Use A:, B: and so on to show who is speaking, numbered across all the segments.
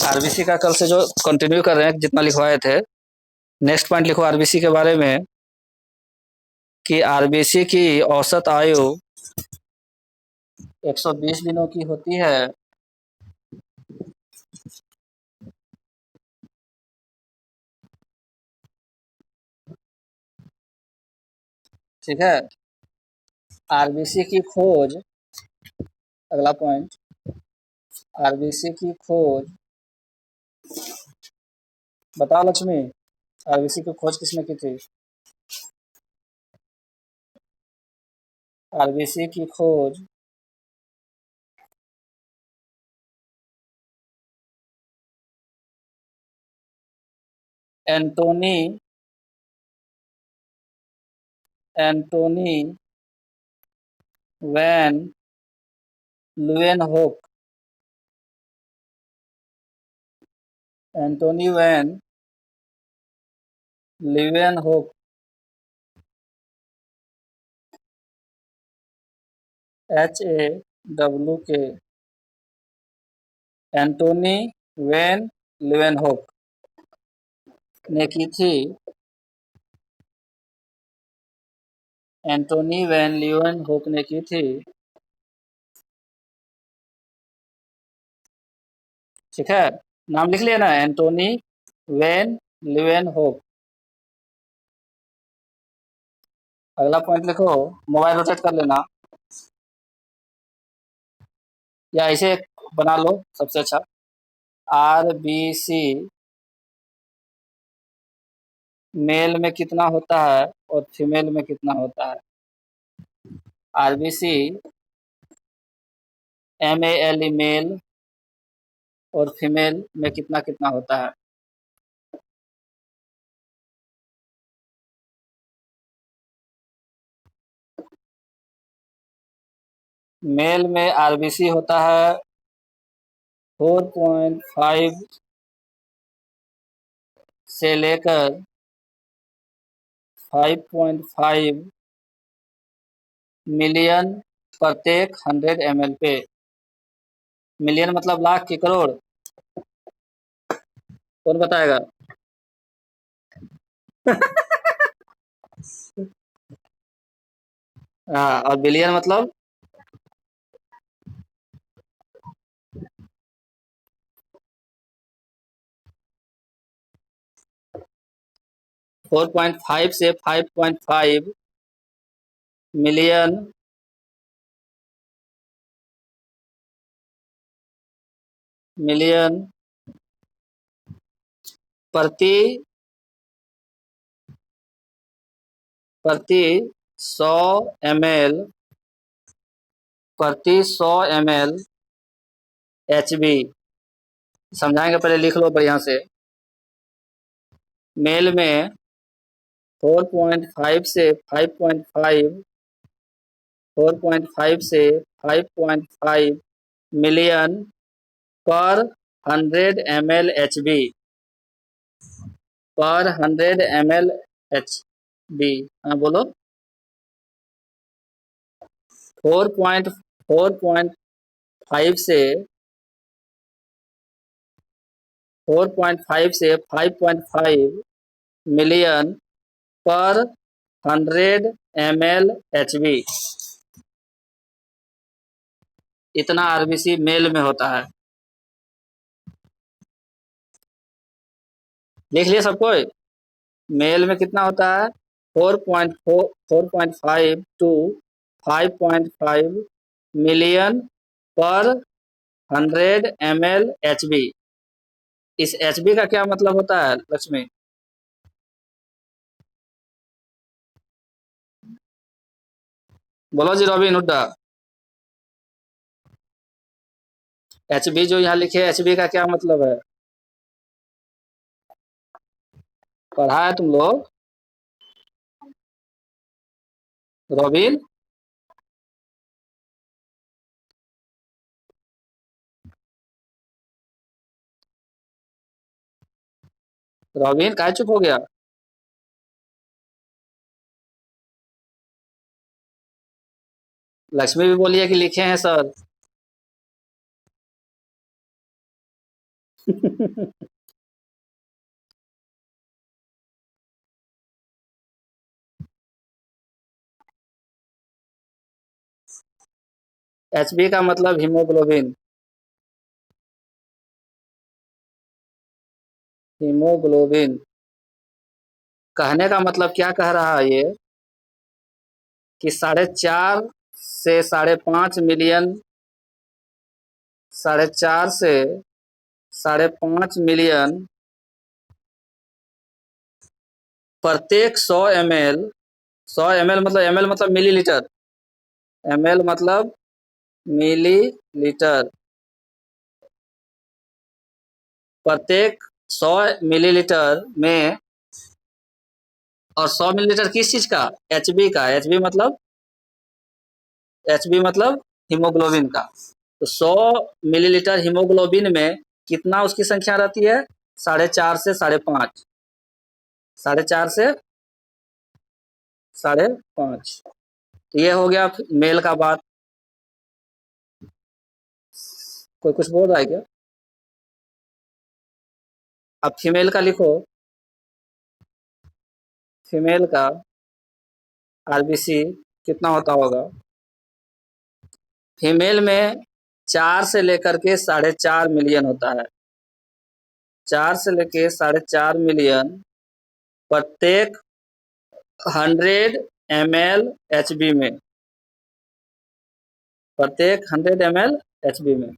A: RBC का कल से जो कंटिन्यू कर रहे हैं, जितना लिखवाए थे। नेक्स्ट पॉइंट लिखो आरबीसी के बारे में कि आरबीसी की औसत आयु 120 दिनों की होती है। ठीक है। आरबीसी की खोज, अगला पॉइंट, आरबीसी की खोज, बताओ लक्ष्मी, आरबीसी की खोज किसने की थी? आरबीसी की खोज Antonie van Leeuwenhoek, Antonie van Leeuwenhoek, HAWK, Antonie van Leeuwenhoek ने की थी। एंटोनी वैन ल्यूवेनहोक ने की थी। ठीक है, नाम लिख लिया ना, एंटोनी वैन ल्यूवेनहोक। अगला पॉइंट लिखो, मोबाइल रोटेट कर लेना या इसे बना लो, सबसे अच्छा। आरबीसी मेल में कितना होता है और फीमेल में कितना होता है? आरबीसी MALE मेल और फीमेल में कितना कितना होता है? मेल में आरबीसी होता है 4.5 से लेकर 5.5 मिलियन प्रत्येक 100 ml पे। मिलियन मतलब लाख की करोड़? कौन बताएगा? हाँ, और बिलियन मतलब? 4.5 से 5.5 मिलियन प्रति प्रति 100 ml, प्रति 100 ml HB। समझाएंगे, पहले लिख लो बढ़िया से। मेल में 4.5 से 5.5 मिलियन पर 100 ml HB, पर 100 ml HB। हाँ बोलो। 4.5 से 5.5 मिलियन पर 100 ml HB, इतना आरबीसी मेल में होता है। लिख लिया सबको? मेल में कितना होता है? 4.5 टू 5.5 मिलियन पर 100 ml HB। इस HB का क्या मतलब होता है लक्ष्मी? बोलो जी रॉबिन हुड्डा। HB जो यहाँ लिखे, HB का क्या मतलब है? पढ़ा है तुम लोग? रॉबिन, रॉबिन काहे चुप हो गया? लक्ष्मी भी बोलिए कि लिखे हैं सर। एचबी का मतलब हीमोग्लोबिन। हीमोग्लोबिन कहने का मतलब क्या कह रहा है ये, कि 4.5 से 5.5 मिलियन, 4.5 से 5.5 मिलियन प्रत्येक 100 ml, 100 ml मतलब ml मतलब मिलीलीटर, ml मतलब मिलीलीटर, प्रत्येक 100 मिलीलीटर में, और 100 मिलीलीटर किस चीज का, एचबी का, एचबी मतलब हीमोग्लोबिन का। तो 100 मिलीलीटर हीमोग्लोबिन में कितना उसकी संख्या रहती है, 4.5 से 5.5, 4.5 से 5.5। तो ये हो गया मेल का बात। कोई कुछ बोल रहा है क्या? अब फीमेल का लिखो, फीमेल का आरबीसी कितना होता होगा। फीमेल में 4 से लेकर के 4.5 मिलियन होता है, 4 से लेके 4.5 मिलियन प्रत्येक 100 ml एचबी में, प्रत्येक 100 ml एचबी में।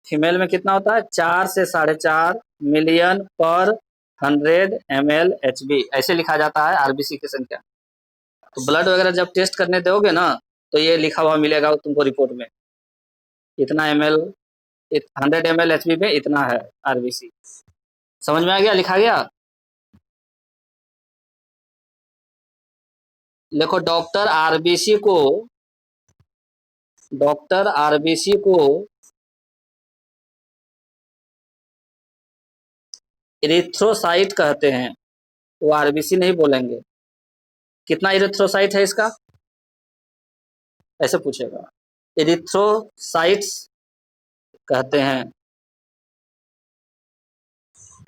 A: फीमेल में कितना होता है, 4 से 4.5 मिलियन पर 100 ml एचबी, ऐसे लिखा जाता है आरबीसी की संख्या। तो ब्लड वगैरह जब टेस्ट करने दोगे ना, तो ये लिखा हुआ मिलेगा तुमको रिपोर्ट में, इतना ml, 100 ml एचबी में इतना है आरबीसी। समझ में आ गया, लिखा गया। देखो डॉक्टर आरबीसी को इरिथ्रोसाइट कहते हैं, वो आरबीसी नहीं बोलेंगे। कितना इरिथ्रोसाइट है इसका, ऐसे पूछेगा, इरिथ्रोसाइट्स कहते हैं।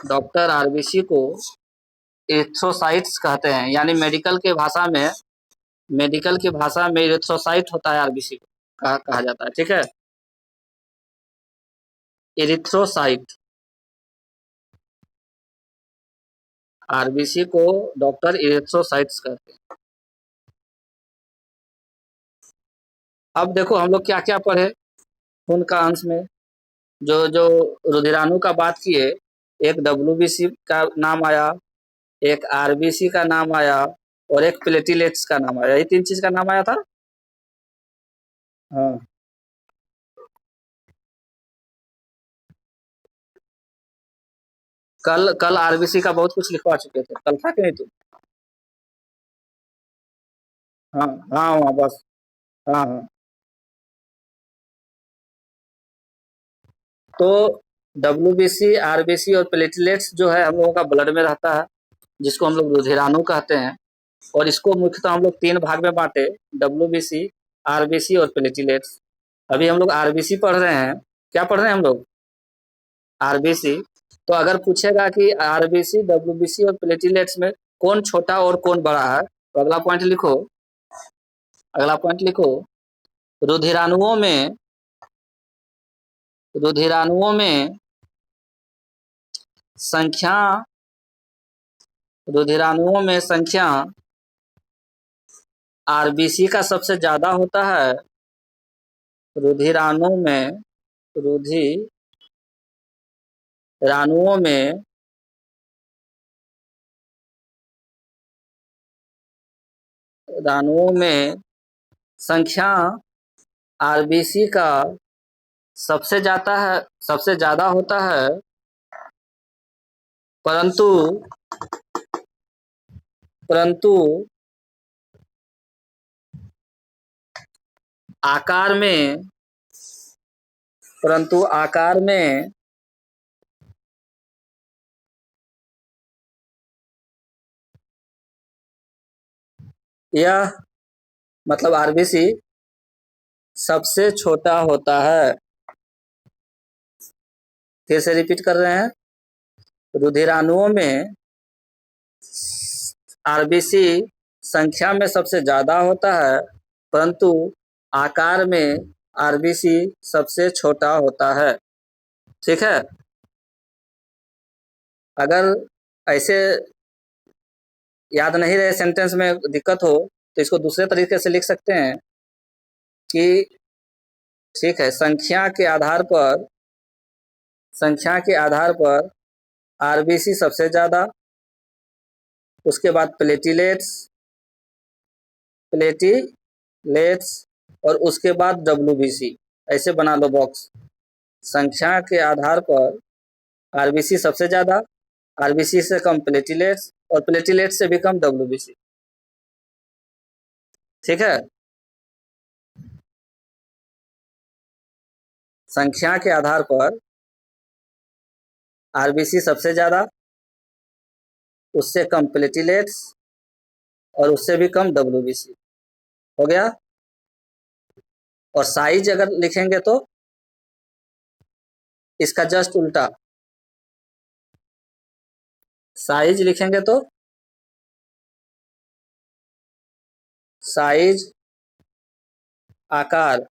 A: डॉक्टर आरबीसी को इरिथ्रोसाइट्स कहते हैं, यानी मेडिकल की भाषा में इरिथ्रोसाइट होता है आरबीसी को, कहा जाता है, ठीक है। इरिथ्रोसाइट, आरबीसी को डॉक्टर इरिथ्रोसाइट्स कहते हैं। अब देखो हम लोग क्या क्या पढ़े खून का अंश में, जो जो रुधिराणु का बात किए, एक डब्ल्यूबीसी का नाम आया, एक आरबीसी का नाम आया, और एक प्लेटिलेट्स का नाम आया, ये तीन चीज का नाम आया था। हाँ, कल कल आरबीसी का बहुत कुछ लिखवा चुके थे, कल था कि नहीं तुम? हाँ हाँ, वहाँ बस। हाँ हाँ। तो डब्ल्यूबीसी, आरबीसी और प्लेटलेट्स जो है हम लोगों का ब्लड में रहता है, जिसको हम लोग रुधिराणु कहते हैं। और इसको मुख्यतः हम लोग तीन भाग में बांटे, डब्ल्यूबीसी, आरबीसी और प्लेटलेट्स। अभी हम लोग आरबीसी पढ़ रहे हैं। क्या पढ़ रहे हैं हम लोग? आरबीसी। तो अगर पूछेगा कि आरबीसी, डब्ल्यूबीसी और प्लेटलेट्स में कौन छोटा और कौन बड़ा है, तो अगला पॉइंट लिखो, अगला पॉइंट लिखो, रुधिराणुओं में, रुधिराणुओं में संख्या, रुधिराणुओं में संख्या आरबीसी का सबसे ज्यादा होता है। रुधिराणु में, रुधिराणुओं में राणुओं में संख्या आरबीसी का सबसे ज्यादा होता है, परंतु परंतु आकार में, परंतु आकार में यह, मतलब आरबीसी सबसे छोटा होता है। फिर से रिपीट कर रहे हैं, रुधिराणुओं में आरबीसी संख्या में सबसे ज्यादा होता है, परंतु आकार में आरबीसी सबसे छोटा होता है। ठीक है, अगर ऐसे याद नहीं रहे, सेंटेंस में दिक्कत हो, तो इसको दूसरे तरीके से लिख सकते हैं कि ठीक है, संख्या के आधार पर आरबीसी सबसे ज्यादा, उसके बाद प्लेटिलेट्स और उसके बाद डब्ल्यूबीसी। ऐसे बना लो बॉक्स। संख्या के आधार पर आरबीसी सबसे ज्यादा, आरबीसी से कम प्लेटिलेट्स और प्लेटिलेट्स से भी कम डब्ल्यूबीसी। ठीक है, संख्या के आधार पर आरबीसी सबसे ज्यादा, उससे कम प्लेटिलेट्स और उससे भी कम डब्ल्यूबीसी। हो गया। और साइज अगर लिखेंगे तो इसका जस्ट उल्टा, साइज लिखेंगे तो साइज आकार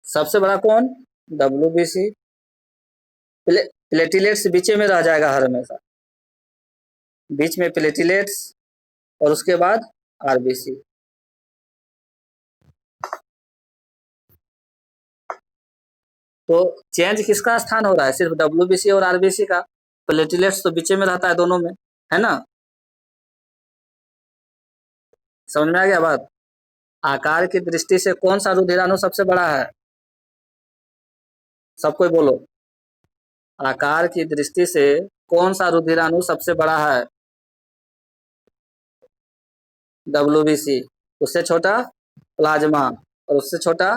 A: सबसे बड़ा कौन, डब्ल्यूबीसी। प्लेटिलेट्स बीच में रह जाएगा हर हमेशा, बीच में प्लेटिलेट्स और उसके बाद आरबीसी। तो चेंज किसका स्थान हो रहा है, सिर्फ डब्ल्यूबीसी और आरबीसी का। प्लेटिलेट्स तो बीच में रहता है दोनों में, है ना। समझ में आ गया बात। आकार की दृष्टि से कौन सा रुधिराणु सबसे बड़ा है, सब कोई बोलो। आकार की दृष्टि से कौन सा रुधिराणु सबसे बड़ा है, डब्ल्यूबीसी। उससे छोटा प्लाज्मा, और उससे छोटा,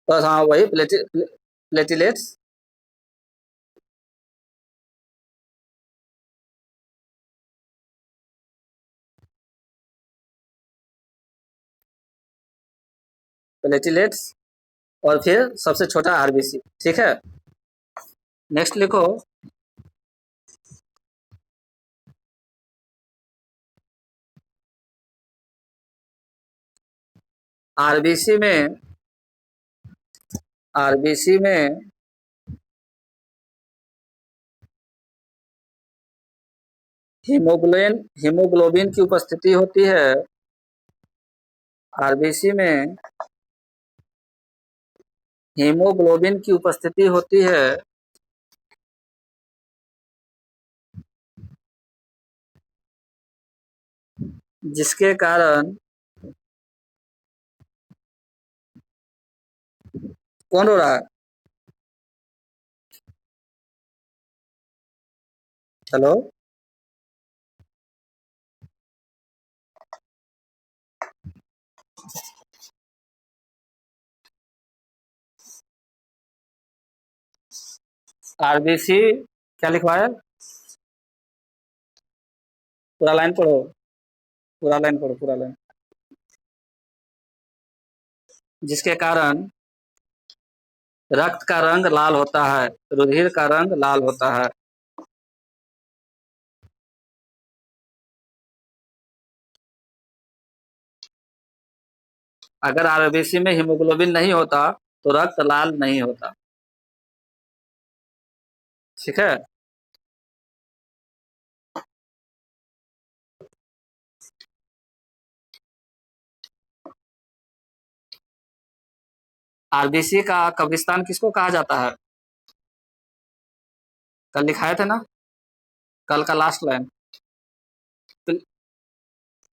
A: बस हाँ वही प्लेटिलेट्स। प्लेटिलेट्स और फिर सबसे छोटा आरबीसी। ठीक है, नेक्स्ट लिखो। आरबीसी में आरबीसी में हीमोग्लोबिन की उपस्थिति होती है। आरबीसी में हीमोग्लोबिन की उपस्थिति होती है, जिसके कारण, कौन हो रहा है, हेलो। आरबीसी क्या लिखवाया, पूरा लाइन पढ़ो, पूरा लाइन पढ़ो, पूरा लाइन। जिसके कारण रक्त का रंग लाल होता है, रुधिर का रंग लाल होता है। अगर आरबीसी में हीमोग्लोबिन नहीं होता तो रक्त लाल नहीं होता। ठीक है, आरबीसी का कब्रिस्तान किसको कहा जाता है, कल लिखाए थे ना, कल का लास्ट लाइन।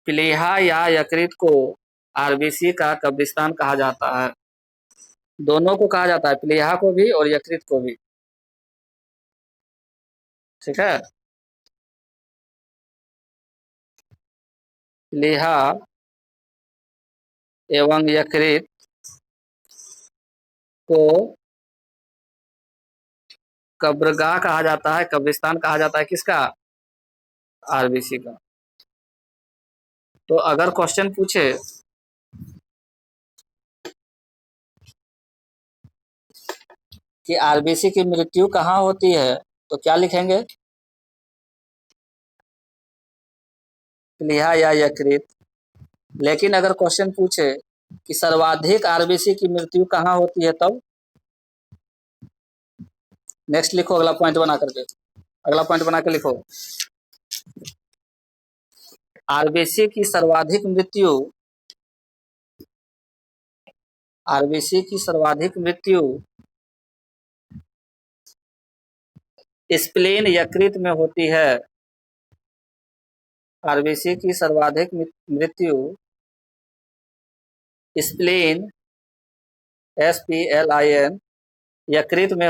A: प्लीहा या यकृत को आरबीसी का कब्रिस्तान कहा जाता है। दोनों को कहा जाता है, प्लीहा को भी और यकृत को भी। ठीक है, प्लीहा एवं यकृत को कब्रगाह कहा जाता है, कब्रिस्तान कहा जाता है किसका, आरबीसी का। तो अगर क्वेश्चन पूछे कि आरबीसी की मृत्यु कहाँ होती है तो क्या लिखेंगे? प्लीहा या यकृत। लेकिन अगर क्वेश्चन पूछे कि सर्वाधिक आरबीसी की मृत्यु कहाँ होती है तब? नेक्स्ट लिखो, अगला पॉइंट बना करके, अगला पॉइंट बना के लिखो। आरबीसी की सर्वाधिक मृत्यु, आरबीसी की सर्वाधिक मृत्यु स्प्लीन यकृत में होती है। आरबीसी की सर्वाधिक मृत्यु स्प्लीन SPLIN यकृत में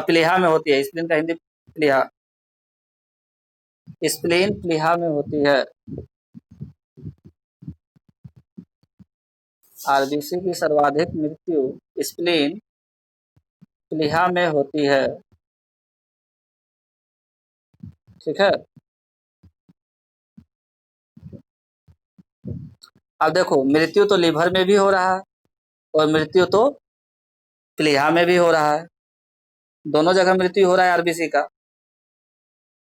A: प्लीहा में होती है। स्प्लीन का हिंदी प्लीहा, स्प्लीन प्लीहा में होती है। आरबीसी की सर्वाधिक मृत्यु स्प्लीन प्लीहा में होती है। ठीक है। अब देखो, मृत्यु तो लीवर में भी हो रहा है और मृत्यु तो प्लीहा में भी हो रहा है, दोनों जगह मृत्यु हो रहा है आरबीसी का।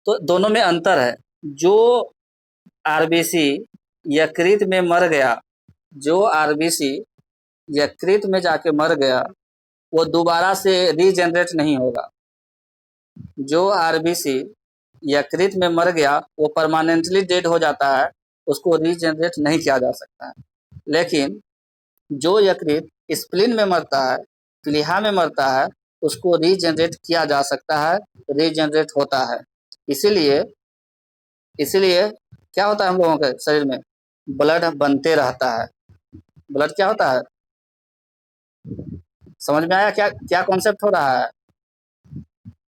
A: तो दोनों में अंतर है। जो आरबीसी यकृत में मर गया, जो आरबीसी यकृत में जाके मर गया, वो दोबारा से रीजनरेट नहीं होगा। जो आरबीसी यकृत में मर गया वो परमानेंटली डेड हो जाता है, उसको रीजनरेट नहीं किया जा सकता है। लेकिन जो यकृत स्प्लीन में मरता है, प्लीहा में मरता है, उसको रीजनरेट किया जा सकता है, रीजनरेट होता है। इसीलिए इसीलिए क्या होता है हम लोगों के शरीर में? ब्लड बनते रहता है। ब्लड क्या होता है? समझ में आया क्या क्या कॉन्सेप्ट हो रहा है?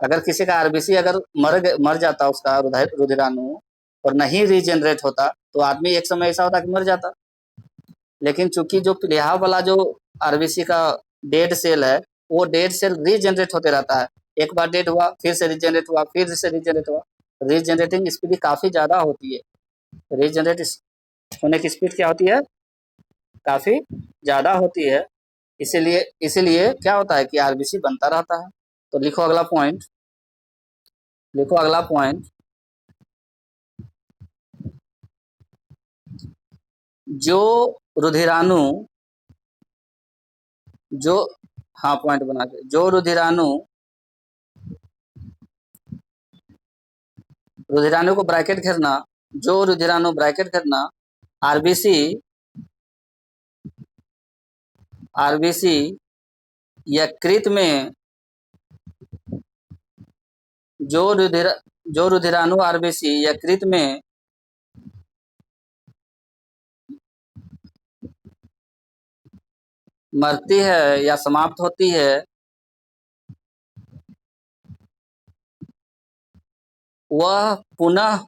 A: अगर किसी का आरबीसी अगर मर जाता उसका रुधिराणु और नहीं रीजनरेट होता तो आदमी एक समय ऐसा होता कि मर जाता। लेकिन चूंकि जो प्लीहा वाला जो आरबीसी का डेड सेल है, वो डेड सेल रीजनरेट होते रहता है। एक बार डेड हुआ, फिर से रीजनरेट हुआ, फिर से रीजनरेट हुआ। रीजनरेटिंग स्पीड काफी ज्यादा होती है। रीजनरेट होने की स्पीड क्या होती है? काफी ज्यादा होती है। इसीलिए इसीलिए क्या होता है कि आरबीसी बनता रहता है। तो लिखो अगला पॉइंट, लिखो अगला पॉइंट। जो रुधिराणु, जो, हाँ पॉइंट बना के, जो रुधिराणु, रुधिराणु को ब्रैकेट घेरना, जो रुधिराणु ब्रैकेट घेरना आरबीसी, आरबीसी यकृत में, जो रुधिराणु आरबीसी यकृत में मरती है या समाप्त होती है, वह पुनः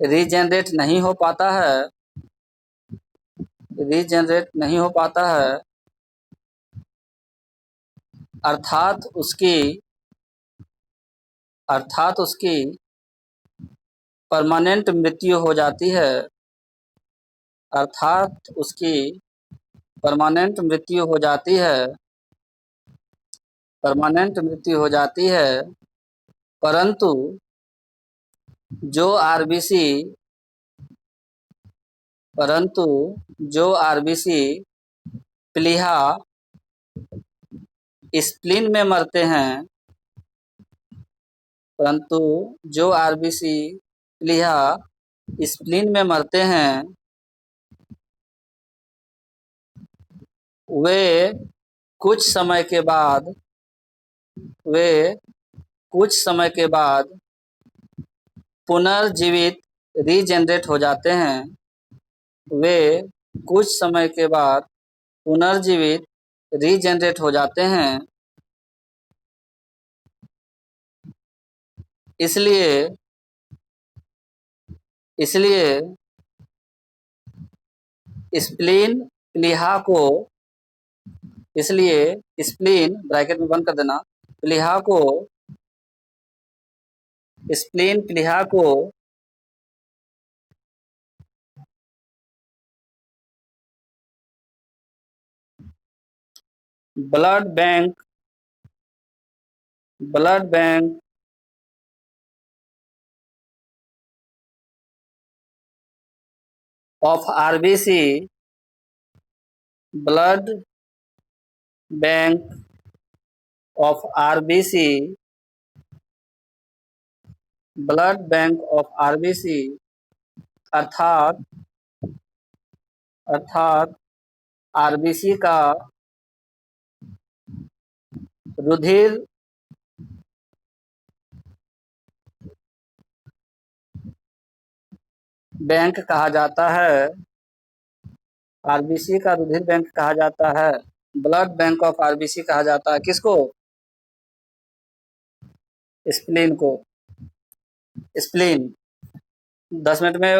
A: रीजनरेट नहीं हो पाता है, रीजनरेट नहीं हो पाता है, अर्थात उसकी, अर्थात उसकी परमानेंट मृत्यु हो जाती है, अर्थात उसकी परमानेंट मृत्यु हो जाती है, परमानेंट मृत्यु हो जाती है। परंतु जो आरबीसी, परंतु जो आरबीसी प्लीहा स्प्लीन में मरते हैं, परंतु जो आरबीसी प्लीहा स्प्लीन में मरते हैं, वे कुछ समय के बाद, वे कुछ समय के बाद पुनर्जीवित रीजनरेट हो जाते हैं, वे कुछ समय के बाद पुनर्जीवित रीजनरेट हो जाते हैं। इसलिए इसलिए स्प्लीन प्लीहा को, इसलिए स्प्लीन ब्रैकेट में बंद कर देना, प्लीहा को स्प्लीन प्लीहा को blood bank of RBC blood bank of RBC अर्थात आरबीसी का रुधिर बैंक कहा जाता है। आरबीसी का रुधिर बैंक कहा जाता है, ब्लड बैंक ऑफ आरबीसी कहा जाता है। किसको? स्प्लीन को। स्प्लीन 10 मिनट में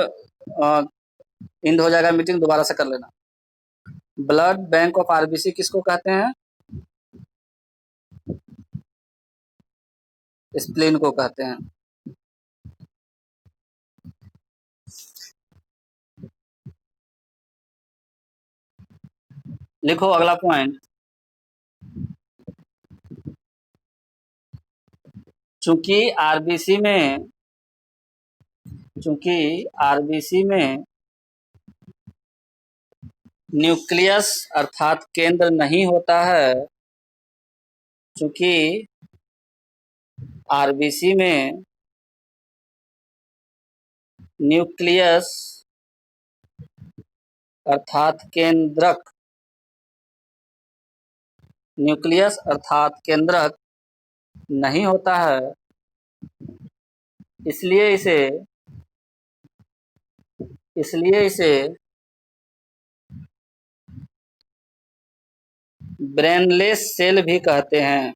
A: इंड हो जाएगा मीटिंग, दोबारा से कर लेना। ब्लड बैंक ऑफ आरबीसी किसको कहते हैं? स्प्लीन को कहते हैं। लिखो अगला पॉइंट। चूंकि आरबीसी में न्यूक्लियस अर्थात केंद्र नहीं होता है, चूंकि आरबीसी में न्यूक्लियस अर्थात केंद्रक नहीं होता है, इसलिए इसे ब्रेनलेस सेल भी कहते हैं।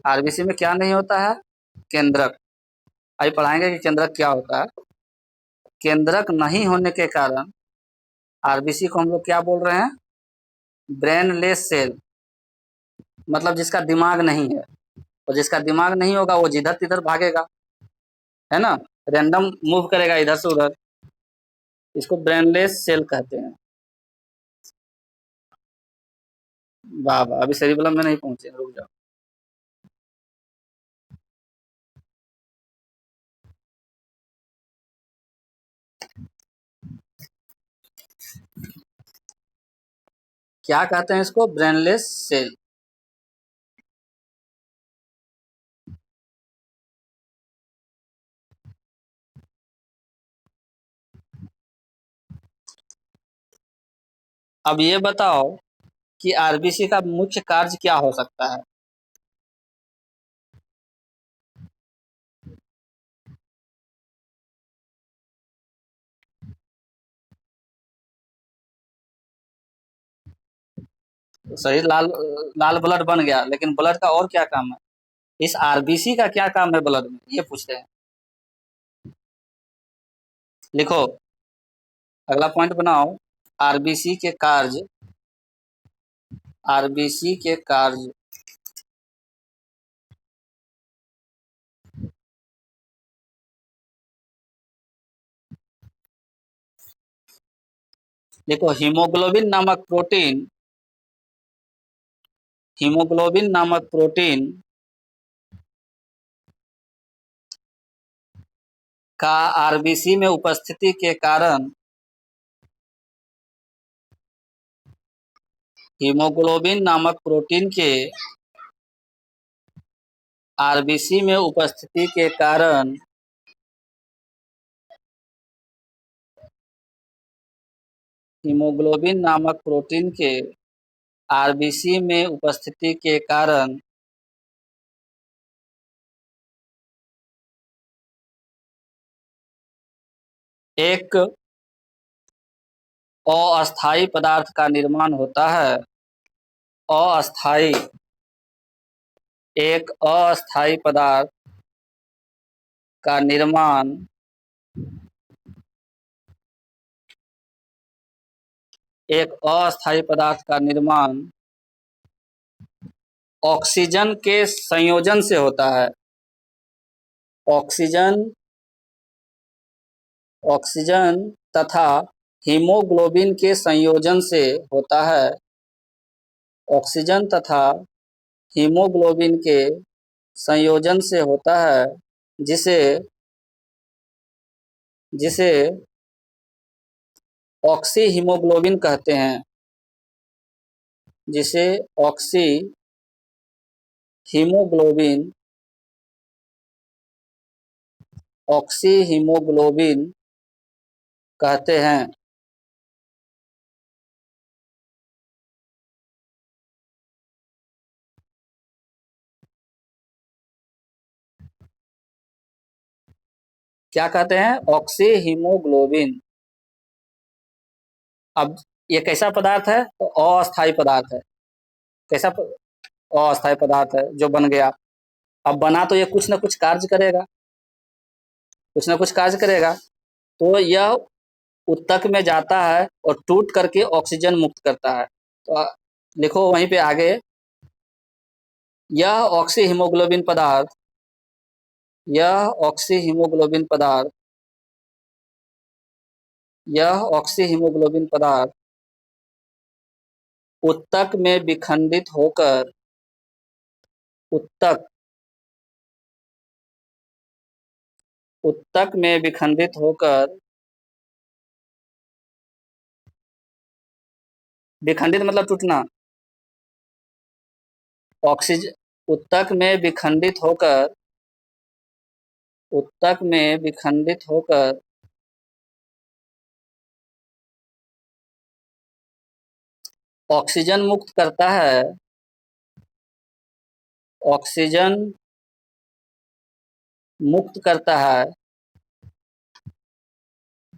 A: आरबीसी में क्या नहीं होता है? केंद्रक। अभी पढ़ाएंगे कि केंद्रक क्या होता है। केंद्रक नहीं होने के कारण आरबीसी को हम लोग क्या बोल रहे हैं? ब्रेनलेस सेल, मतलब जिसका दिमाग नहीं है। और जिसका दिमाग नहीं होगा वो जिधर तिधर भागेगा, है ना, रैंडम मूव करेगा इधर से उधर, इसको ब्रेनलेस सेल कहते हैं। वाह वाह, अभी सेरिबेलम में नहीं पहुंचे, रुक जाओ। क्या कहते हैं इसको? Brainless cell. अब ये बताओ कि आरबीसी का मुख्य कार्य क्या हो सकता है? तो सही, लाल लाल ब्लड बन गया, लेकिन ब्लड का और क्या काम है? इस आरबीसी का क्या काम है ब्लड में, ये पूछते हैं। लिखो अगला पॉइंट बनाओ। आरबीसी के कार्य देखो, हीमोग्लोबिन नामक प्रोटीन का आरबीसी में उपस्थिति के कारण हीमोग्लोबिन नामक प्रोटीन के आरबीसी में उपस्थिति के कारण हीमोग्लोबिन नामक प्रोटीन के आरबीसी में उपस्थिति के कारण एक अस्थायी पदार्थ का निर्माण होता है। एक अस्थायी पदार्थ का निर्माण एक अस्थायी पदार्थ का निर्माण ऑक्सीजन के संयोजन से होता है। ऑक्सीजन ऑक्सीजन तथा हीमोग्लोबिन के संयोजन से होता है। ऑक्सीजन तथा हीमोग्लोबिन के संयोजन से होता है, जिसे जिसे ऑक्सी हीमोग्लोबिन कहते हैं। जिसे ऑक्सी हीमोग्लोबिन ऑक्सी हीमोग्लोबिन कहते हैं। क्या कहते हैं? Oxy haemoglobin. अब ये कैसा पदार्थ है? तो अस्थायी पदार्थ है। कैसा अस्थायी पदार्थ है जो बन गया। अब बना तो ये कुछ ना कुछ कार्य करेगा, कुछ ना कुछ कार्य करेगा। तो यह उत्तक में जाता है और टूट करके ऑक्सीजन मुक्त करता है। तो लिखो वहीं पे आगे, यह ऑक्सी हीमोग्लोबिन पदार्थ यह ऑक्सी हीमोग्लोबिन पदार्थ यह ऑक्सी हीमोग्लोबिन पदार्थ उत्तक में विखंडित होकर उत्तक उत्तक में विखंडित होकर, विखंडित मतलब टूटना, ऑक्सीजन उत्तक में विखंडित होकर उत्तक में विखंडित होकर ऑक्सीजन मुक्त करता है। ऑक्सीजन मुक्त करता है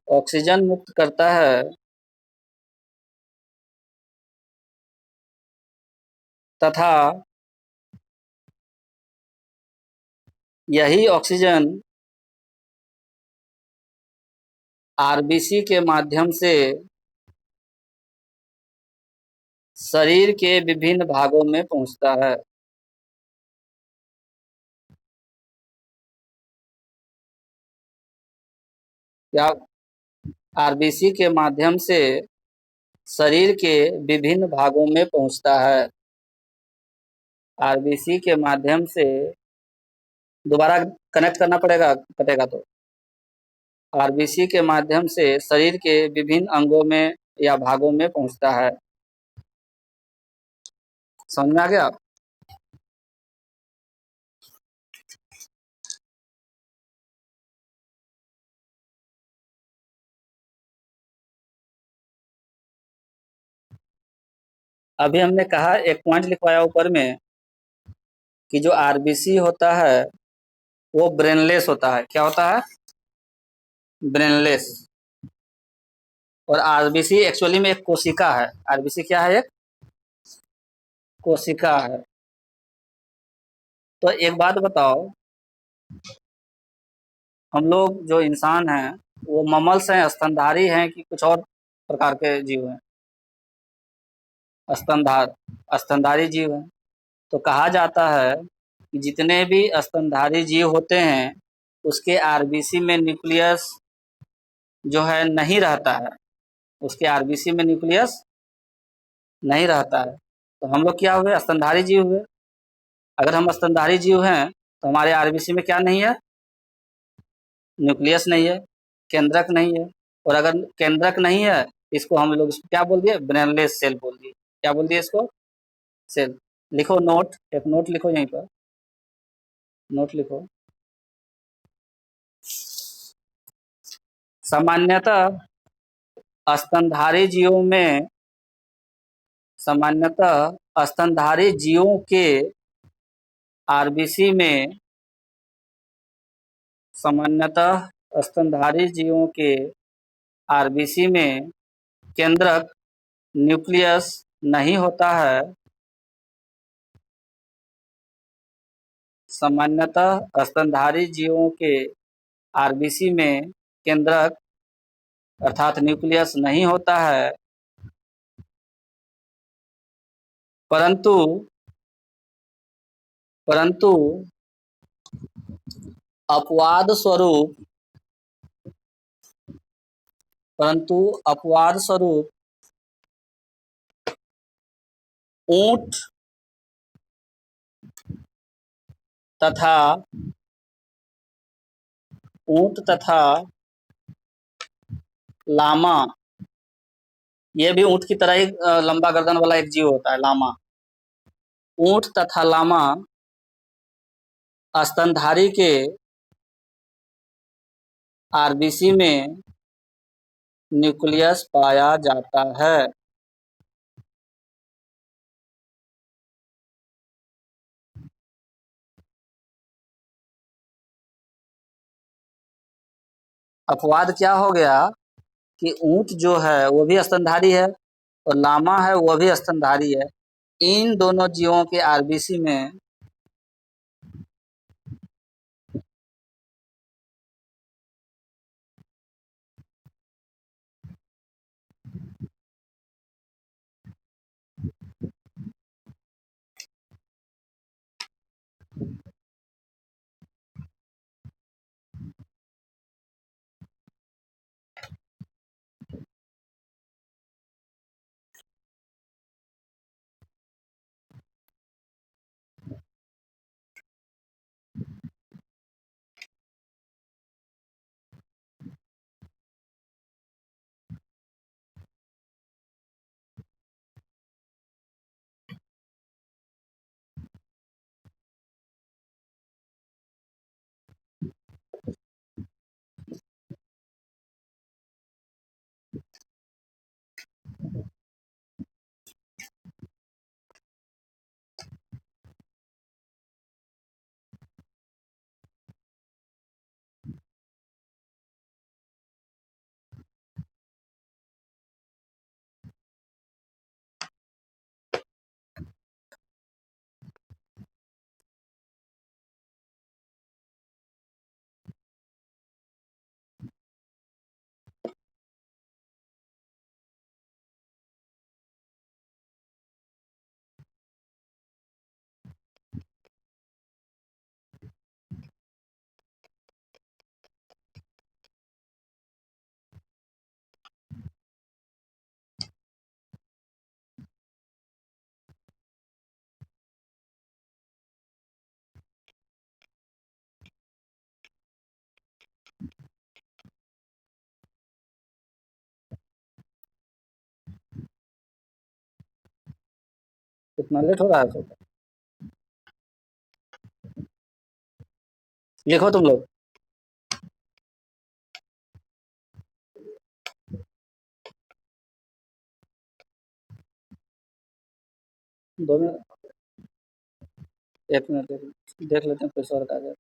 A: ऑक्सीजन मुक्त करता है तथा यही ऑक्सीजन आरबीसी के माध्यम से शरीर के विभिन्न भागों में पहुंचता है। क्या? आरबीसी के माध्यम से शरीर के विभिन्न भागों में पहुंचता है। आरबीसी के माध्यम से, दोबारा कनेक्ट करना पड़ेगा, कटेगा तो। आरबीसी के माध्यम से शरीर के विभिन्न अंगों में या भागों में पहुंचता है। समझ में आ गया? अभी हमने कहा, एक पॉइंट लिखवाया ऊपर में कि जो आरबीसी होता है वो ब्रेनलेस होता है। क्या होता है? ब्रेनलेस। और आरबीसी एक्चुअली में एक कोशिका है। आरबीसी क्या है? एक कोशिका है। तो एक बात बताओ, हम लोग जो इंसान हैं वो ममल्स हैं, स्तनधारी हैं कि कुछ और प्रकार के जीव हैं? स्तनधारी जीव हैं। तो कहा जाता है कि जितने भी स्तनधारी जीव होते हैं उसके आरबीसी में न्यूक्लियस जो है नहीं रहता है। उसके आरबीसी में न्यूक्लियस नहीं रहता है। तो हम लोग क्या हुए? स्तनधारी जीव हुए। अगर हम स्तनधारी जीव हैं तो हमारे आरबीसी में क्या नहीं है? न्यूक्लियस नहीं है, केंद्रक नहीं है। और अगर केंद्रक नहीं है, इसको हम लोग क्या बोल दिए? ब्रेनलेस सेल बोल दिए। क्या बोल दिए इसको? सेल। लिखो नोट, एक नोट लिखो यहीं पर, नोट लिखो। सामान्यतः स्तनधारी जीवों में सामान्यतः स्तनधारी जीवों के आरबीसी में सामान्यतः स्तनधारी जीवों के आरबीसी में केंद्रक न्यूक्लियस नहीं होता है। सामान्यतः स्तनधारी जीवों के आरबीसी में केंद्रक अर्थात न्यूक्लियस नहीं होता है, परंतु अपवाद स्वरूप ऊंट तथा लामा, ये भी ऊंट की तरह ही लंबा गर्दन वाला एक जीव होता है लामा। ऊंट तथा लामा स्तनधारी के आरबीसी में न्यूक्लियस पाया जाता है। अपवाद क्या हो गया कि ऊंट जो है वो भी स्तनधारी है और लामा है वो भी स्तनधारी है। इन दोनों जीवों के आरबीसी में कितना लेट हो रहा है तो लिखो तुम लोग। दो मिनट, एक मिनट देख लेते हैं कोई सवाल आ जाए।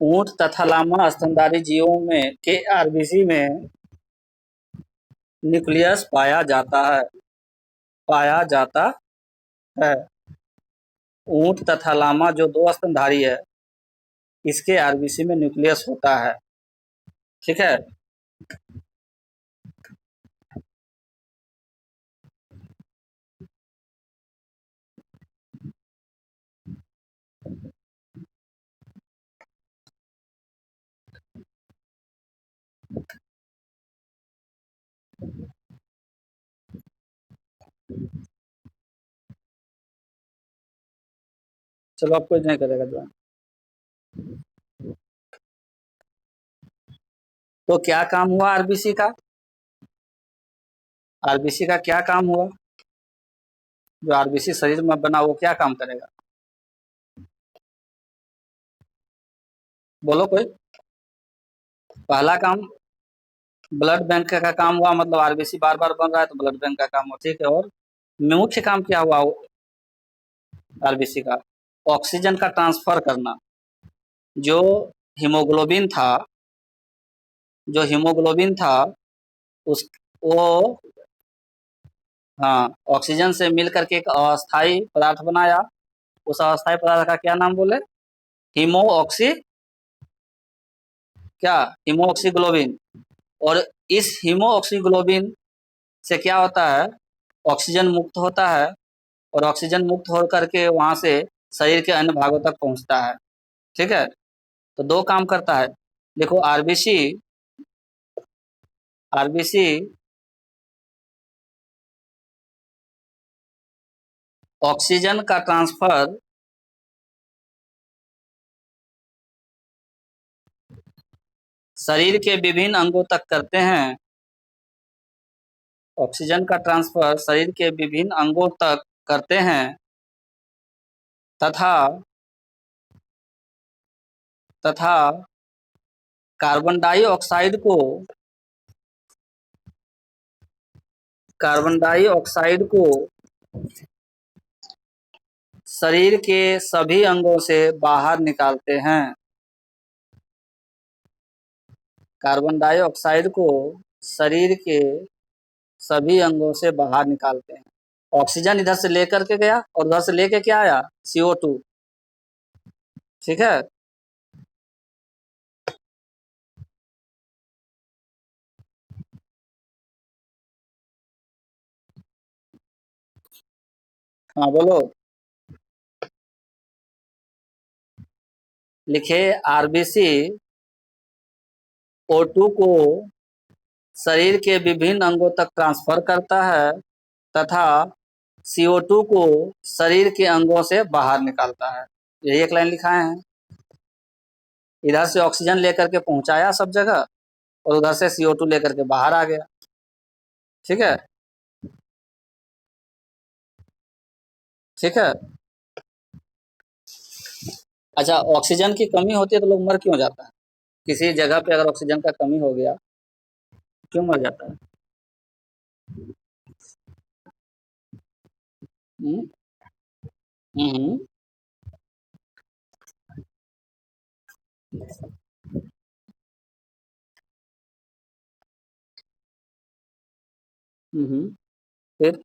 A: ऊंट तथा लामा स्तनधारी जीवों में के आरबीसी में न्यूक्लियस पाया जाता है। ऊंट तथा लामा जो दो स्तनधारी है इसके आरबीसी में न्यूक्लियस होता है। ठीक है, चलो अब कोई नहीं करेगा ज्वाइन। तो क्या काम हुआ आरबीसी का? आरबीसी का क्या काम हुआ? जो आरबीसी शरीर में बना वो क्या काम करेगा? बोलो कोई। पहला काम ब्लड बैंक का काम हुआ, मतलब आरबीसी बार बार बन रहा है तो ब्लड बैंक का काम हुआ। ठीक है, और मुख्य काम क्या हुआ आरबीसी का? ऑक्सीजन का ट्रांसफर करना। जो हीमोग्लोबिन था, जो हीमोग्लोबिन था उस वो हाँ ऑक्सीजन से मिल करके एक अस्थाई पदार्थ बनाया। उस अस्थाई पदार्थ का क्या नाम बोले? हीमो ऑक्सी क्या? हीमो ऑक्सीग्लोबिन। और इस हीमो ऑक्सीग्लोबिन से क्या होता है? ऑक्सीजन मुक्त होता है और ऑक्सीजन मुक्त होकर के वहां से शरीर के अन्य भागों तक पहुंचता है। ठीक है, तो दो काम करता है। देखो आरबीसी आरबीसी ऑक्सीजन का ट्रांसफर शरीर के विभिन्न अंगों तक करते हैं। ऑक्सीजन का ट्रांसफर शरीर के विभिन्न अंगों तक करते हैं तथा तथा कार्बन डाइऑक्साइड को कार्बन डाइऑक्साइड को शरीर के सभी अंगों से बाहर निकालते हैं। कार्बन डाइऑक्साइड को शरीर के सभी अंगों से बाहर निकालते हैं। ऑक्सीजन इधर से लेकर के गया और उधर से लेके क्या आया? CO2। ठीक है, हाँ बोलो। लिखे आरबीसी O2 को शरीर के विभिन्न अंगों तक ट्रांसफर करता है तथा CO2 को शरीर के अंगों से बाहर निकालता है। यही एक लाइन लिखाए हैं। इधर से ऑक्सीजन लेकर के पहुंचाया सब जगह और उधर से CO2 लेकर के बाहर आ गया। ठीक है, ठीक है। अच्छा, ऑक्सीजन की कमी होती है तो लोग मर क्यों जाता है? किसी जगह पे अगर ऑक्सीजन का कमी हो गया क्यों मर जाता है? हम्म, हम्म, फिर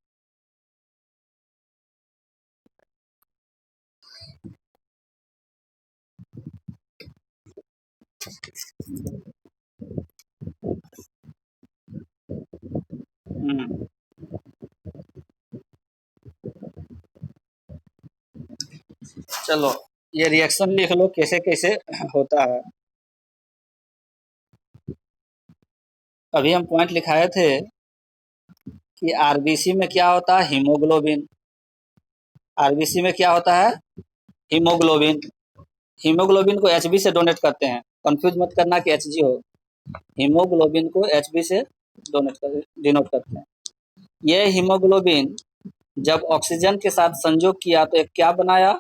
A: हम्म, चलो ये रिएक्शन लिख लो कैसे कैसे होता है। अभी हम पॉइंट लिखाए थे कि आरबीसी में क्या होता है? हीमोग्लोबिन। आरबीसी में क्या होता है? हीमोग्लोबिन। हीमोग्लोबिन को एचबी से डोनेट करते हैं। कंफ्यूज मत करना कि एचजी हो। हीमोग्लोबिन को एचबी से डिनोट करते हैं। यह हीमोग्लोबिन जब ऑक्सीजन के साथ संयोग किया तो एक क्या बनाया?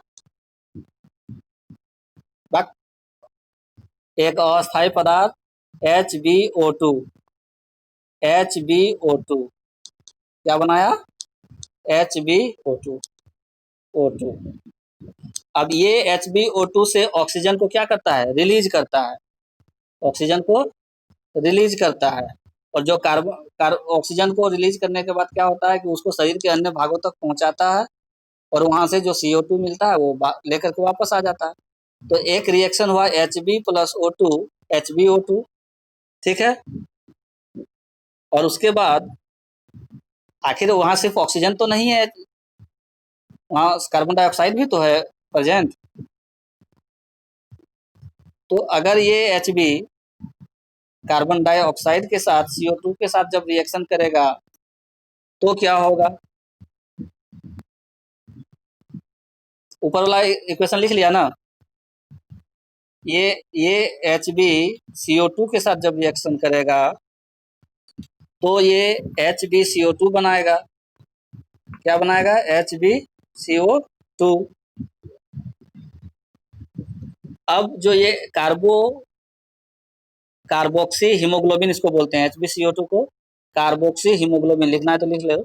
A: एक अस्थाई पदार्थ HbO2। HbO2 क्या बनाया? HbO2। O2। अब ये HbO2 से ऑक्सीजन को क्या करता है? रिलीज करता है। ऑक्सीजन को रिलीज करता है और जो ऑक्सीजन को रिलीज करने के बाद क्या होता है कि उसको शरीर के अन्य भागों तक पहुंचाता है और वहां से जो CO2 मिलता है वो लेकर के वापस आ जाता है। तो एक रिएक्शन हुआ Hb+O2 HbO2। ठीक है, और उसके बाद आखिर वहां सिर्फ ऑक्सीजन तो नहीं है, वहां कार्बन डाइऑक्साइड भी तो है प्रेजेंट। तो अगर ये Hb कार्बन डाइऑक्साइड के साथ CO2 के साथ जब रिएक्शन करेगा तो क्या होगा? ऊपर वाला इक्वेशन लिख लिया ना? ये Hb CO2 के साथ जब रिएक्शन करेगा तो ये HbCO2 बनाएगा। क्या बनाएगा? HbCO2। अब जो ये कार्बोक्सी हीमोग्लोबिन इसको बोलते हैं। HbCO2 को कार्बोक्सी हीमोग्लोबिन लिखना है तो लिख लो।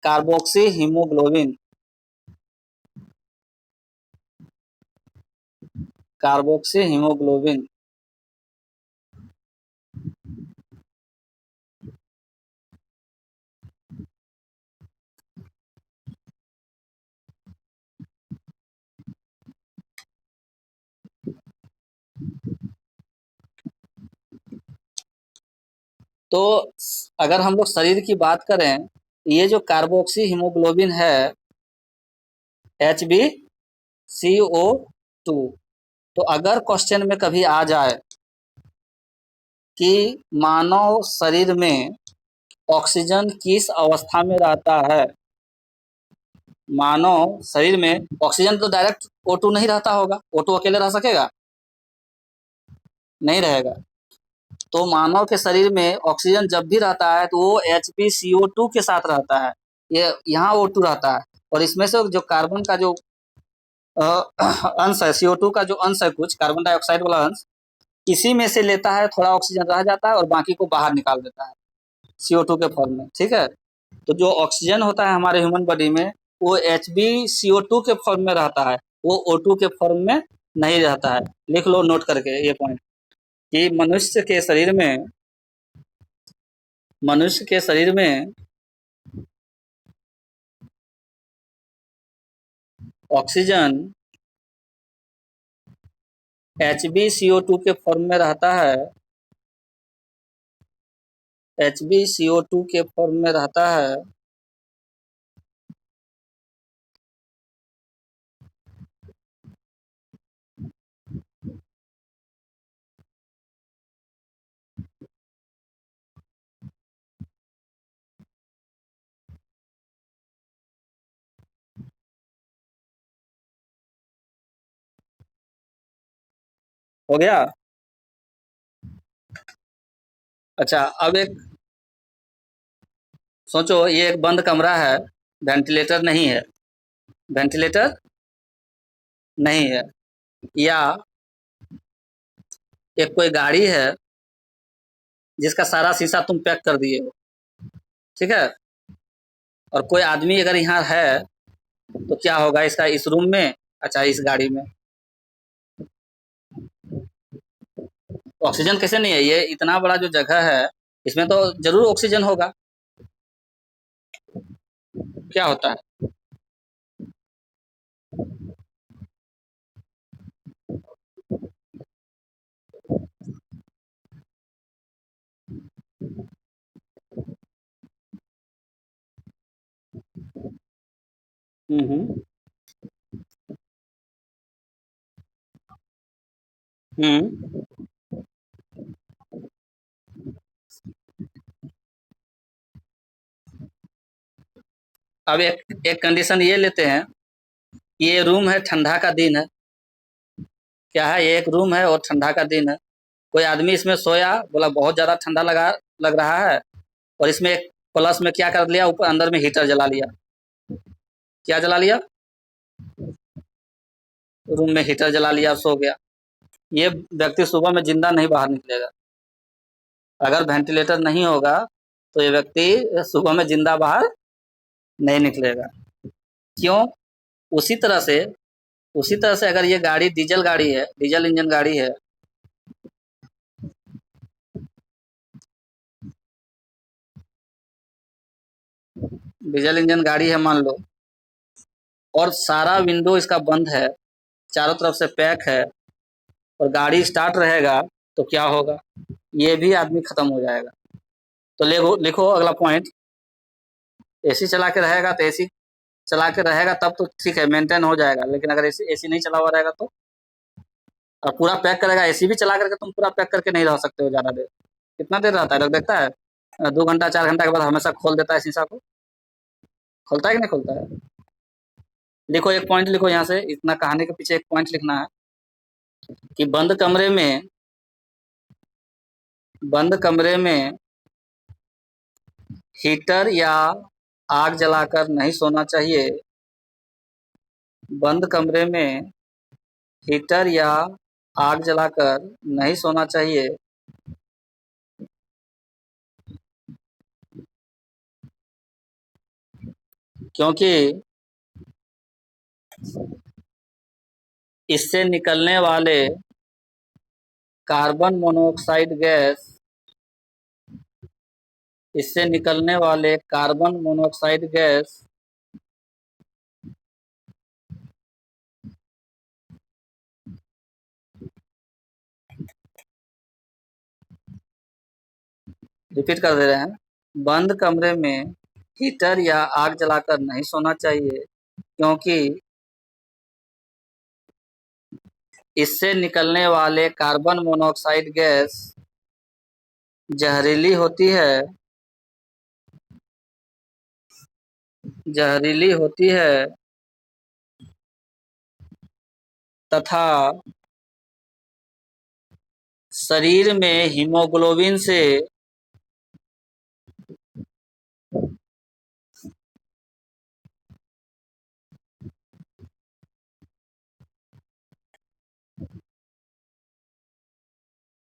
A: Carboxy haemoglobin, carboxy haemoglobin. तो अगर हम लोग शरीर की बात करें, ये जो कार्बोक्सी हीमोग्लोबिन है HbCO2, तो अगर क्वेश्चन में कभी आ जाए कि मानव शरीर में ऑक्सीजन किस अवस्था में रहता है, मानव शरीर में ऑक्सीजन तो डायरेक्ट O2 नहीं रहता होगा, O2 अकेले रह सकेगा? नहीं रहेगा। तो मानव के शरीर में ऑक्सीजन जब भी रहता है तो वो HbCO2 के साथ रहता है, ये यहाँ O2 रहता है, और इसमें से जो कार्बन का जो अंश है, CO2 का जो अंश है, कुछ कार्बन डाइऑक्साइड वाला अंश, इसी में से लेता है, थोड़ा ऑक्सीजन रह जाता है और बाकी को बाहर निकाल देता है CO2 के फॉर्म में, ठीक है। तो जो ऑक्सीजन होता है हमारे ह्यूमन बॉडी में, वो HbCO2 के फॉर्म में रहता है, वो O2 के फॉर्म में नहीं रहता है। लिख लो नोट करके ये पॉइंट कि मनुष्य के शरीर में ऑक्सीजन HbCO2 के फॉर्म में रहता है, HbCO2 के फॉर्म में रहता है। हो गया? अच्छा, अब एक सोचो, ये एक बंद कमरा है, वेंटिलेटर नहीं है, वेंटिलेटर नहीं है, या एक कोई गाड़ी है जिसका सारा शीशा तुम पैक कर दिए हो, ठीक है, और कोई आदमी अगर यहाँ है तो क्या होगा इसका, इस रूम में, अच्छा इस गाड़ी में ऑक्सीजन कैसे नहीं है? ये इतना बड़ा जो जगह है इसमें तो जरूर ऑक्सीजन होगा। क्या होता है? हम्म। हम्म। अब एक एक कंडीशन ये लेते हैं, ये रूम है, ठंडा का दिन है, क्या है, ये एक रूम है और ठंडा का दिन है, कोई आदमी इसमें सोया, बोला बहुत ज्यादा ठंडा लग रहा है, और इसमें एक प्लस में क्या कर लिया, ऊपर अंदर में हीटर जला लिया। क्या जला लिया? रूम में हीटर जला लिया, सो गया। ये व्यक्ति सुबह में जिंदा नहीं बाहर निकलेगा। अगर वेंटिलेटर नहीं होगा तो ये व्यक्ति सुबह में जिंदा बाहर नहीं निकलेगा। क्यों? उसी तरह से उसी तरह से अगर ये गाड़ी डीजल गाड़ी है, डीजल इंजन गाड़ी है, डीजल इंजन गाड़ी है मान लो, और सारा विंडो इसका बंद है, चारों तरफ से पैक है, और गाड़ी स्टार्ट रहेगा, तो क्या होगा? ये भी आदमी खत्म हो जाएगा। तो लिखो लिखो अगला पॉइंट, एसी चला के रहेगा तो एसी चला के रहेगा तब तो ठीक है, मेंटेन हो जाएगा, लेकिन अगर एसी एसी नहीं चला हुआ रहेगा तो, और पूरा पैक करेगा, एसी भी चला करके तुम पूरा पैक करके नहीं रह सकते हो ज़्यादा देर। कितना देर रहता है, लोग देखता है 2 घंटा 4 घंटा के बाद हमेशा खोल देता है शीशा को। खोलता है कि नहीं खोलता है? लिखो एक पॉइंट, लिखो यहाँ से, इतना कहानी के पीछे एक पॉइंट लिखना है कि बंद कमरे में हीटर या आग जलाकर नहीं सोना चाहिए। बंद कमरे में हीटर या आग जलाकर नहीं सोना चाहिए, क्योंकि इससे निकलने वाले कार्बन मोनोऑक्साइड गैस इससे निकलने वाले कार्बन मोनोऑक्साइड गैस रिपीट कर दे रहे हैं, बंद कमरे में हीटर या आग जलाकर नहीं सोना चाहिए, क्योंकि इससे निकलने वाले कार्बन मोनोऑक्साइड गैस जहरीली होती है, जहरीली होती है तथा शरीर में हीमोग्लोबिन से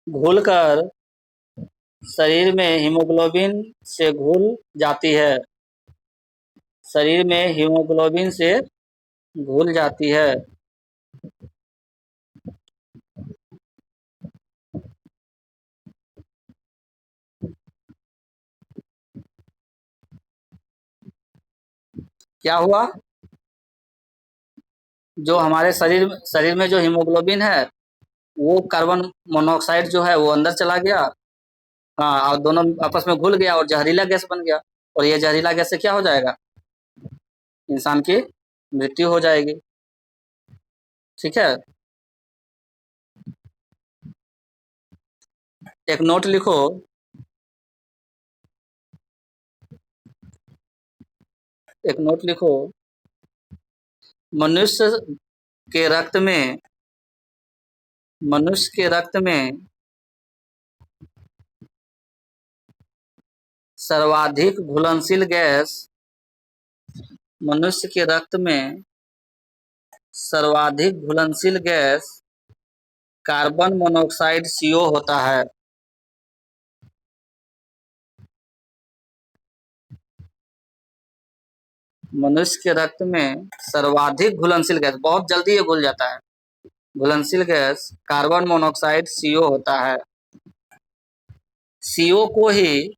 A: घुलकर शरीर में हीमोग्लोबिन से घुल जाती है, शरीर में हीमोग्लोबिन से घुल जाती है। क्या हुआ? जो हमारे शरीर में जो हीमोग्लोबिन है वो कार्बन मोनोऑक्साइड जो है वो अंदर चला गया, हाँ, और दोनों आपस में घुल गया और जहरीला गैस बन गया, और ये जहरीला गैस से क्या हो जाएगा? इंसान की मृत्यु हो जाएगी। ठीक है, एक नोट लिखो, एक नोट लिखो, मनुष्य के रक्त में, मनुष्य के रक्त में सर्वाधिक घुलनशील गैस, मनुष्य के रक्त में सर्वाधिक घुलनशील गैस कार्बन मोनोऑक्साइड CO होता है। मनुष्य के रक्त में सर्वाधिक घुलनशील गैस, बहुत जल्दी ये घुल जाता है, घुलनशील गैस कार्बन मोनोऑक्साइड CO होता है। CO को ही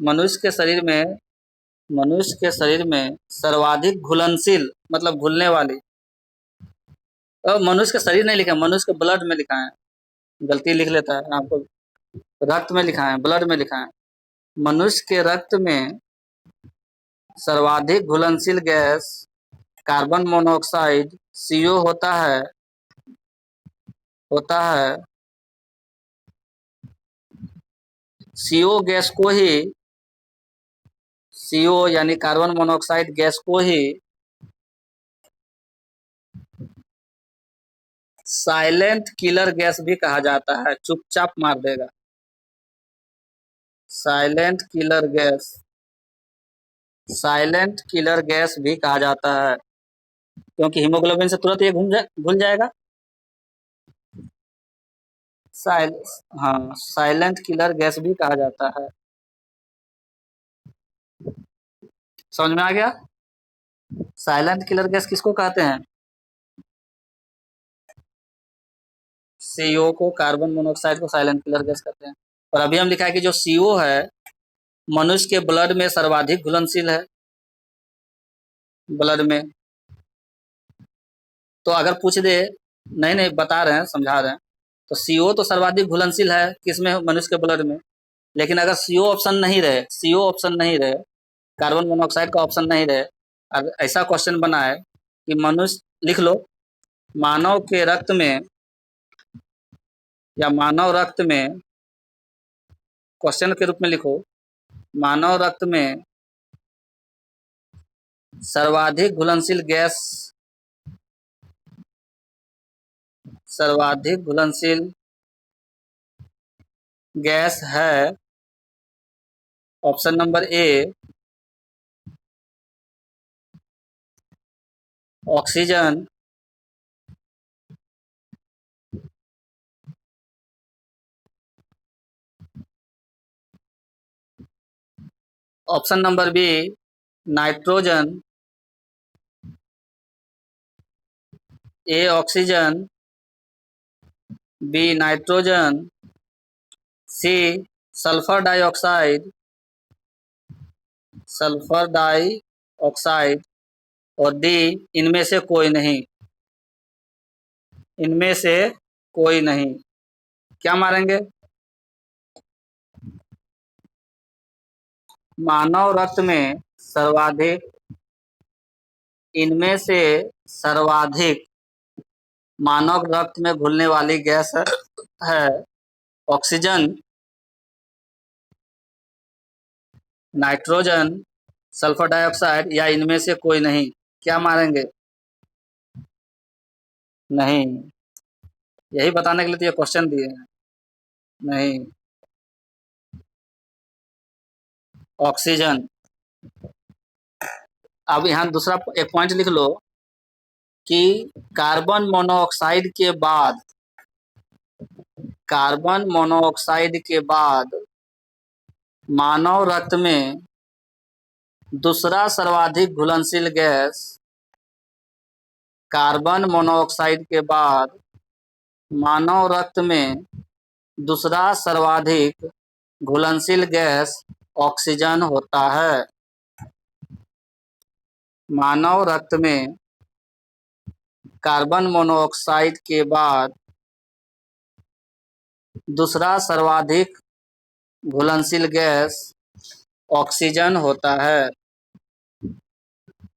A: मनुष्य के शरीर में, मनुष्य के शरीर में सर्वाधिक घुलनशील मतलब घुलने वाली, मनुष्य का शरीर नहीं लिखा है, मनुष्य के ब्लड में लिखा है, गलती लिख लेता है, आपको रक्त में लिखा है, ब्लड में लिखा है। मनुष्य के रक्त में सर्वाधिक घुलनशील गैस कार्बन मोनोऑक्साइड CO होता है, होता है। CO गैस को ही, CO यानी कार्बन मोनोऑक्साइड गैस को ही साइलेंट किलर गैस भी कहा जाता है, चुपचाप मार देगा, silent killer gas, silent killer gas भी कहा जाता है, क्योंकि हीमोग्लोबिन से तुरंत ये घुल जाएगा। साइल हाँ, साइलेंट किलर गैस भी कहा जाता है। समझ में आ गया? साइलेंट किलर गैस किसको कहते हैं? CO को, कार्बन मोनोऑक्साइड को साइलेंट किलर गैस कहते हैं। और अभी हम लिखा है कि जो CO है मनुष्य के ब्लड में सर्वाधिक घुलनशील है, ब्लड में। तो अगर पूछ दे, नहीं नहीं बता रहे हैं, समझा रहे हैं, तो CO तो सर्वाधिक घुलनशील है किसमें? मनुष्य के ब्लड में। लेकिन अगर CO ऑप्शन नहीं रहे, CO ऑप्शन नहीं रहे, कार्बन मोनोऑक्साइड का ऑप्शन नहीं रहे, अगर ऐसा क्वेश्चन बना है कि मनुष्य, लिख लो, मानव के रक्त में या मानव रक्त में, क्वेश्चन के रूप में लिखो, मानव रक्त में सर्वाधिक घुलनशील गैस, सर्वाधिक घुलनशील गैस है option number A oxygen, option number B nitrogen, A oxygen, B nitrogen, C sulphur dioxide, sulphur dioxide, और डी इनमें से कोई नहीं, इनमें से कोई नहीं। क्या मारेंगे? मानव रक्त में सर्वाधिक, इनमें से सर्वाधिक मानव रक्त में घुलने वाली गैस है ऑक्सीजन, नाइट्रोजन, सल्फर डाइऑक्साइड या इनमें से कोई नहीं। क्या मारेंगे? नहीं, यही बताने के लिए तो ये क्वेश्चन दिए हैं। नहीं, ऑक्सीजन। अब यहाँ दूसरा एक पॉइंट लिख लो कि कार्बन मोनोऑक्साइड के बाद, कार्बन मोनोऑक्साइड के बाद मानव रक्त में दूसरा सर्वाधिक घुलनशील गैस, कार्बन मोनोऑक्साइड के बाद मानव रक्त में दूसरा सर्वाधिक घुलनशील गैस ऑक्सीजन होता है। मानव रक्त में कार्बन मोनोऑक्साइड के बाद दूसरा सर्वाधिक घुलनशील गैस ऑक्सीजन होता है।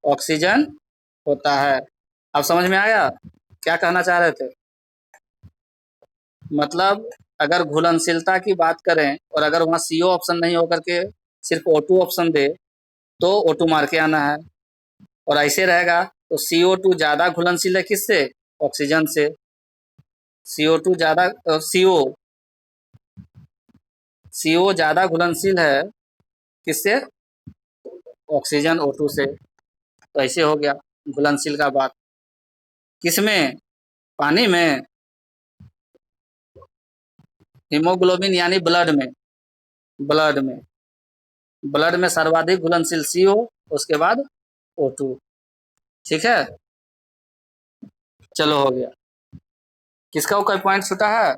A: ऑक्सीजन होता है। अब समझ में आया क्या कहना चाह रहे थे? मतलब अगर घुलनशीलता की बात करें और अगर वहाँ CO ऑप्शन नहीं होकर के सिर्फ O2 ऑप्शन दे तो O2 मार के आना है, और ऐसे रहेगा तो CO2 ज़्यादा घुलनशील है किससे? ऑक्सीजन से। CO2 ज़्यादा, CO ज़्यादा घुलनशील है किससे? ऑक्सीजन O2 से। तो ऐसे हो गया घुलनशील का बात। किसमें? पानी में, हीमोग्लोबिन यानी ब्लड में, ब्लड में, ब्लड में सर्वाधिक घुलनशील CO, उसके बाद O2। ठीक है, चलो हो गया। किसका कोई पॉइंट छूटा है?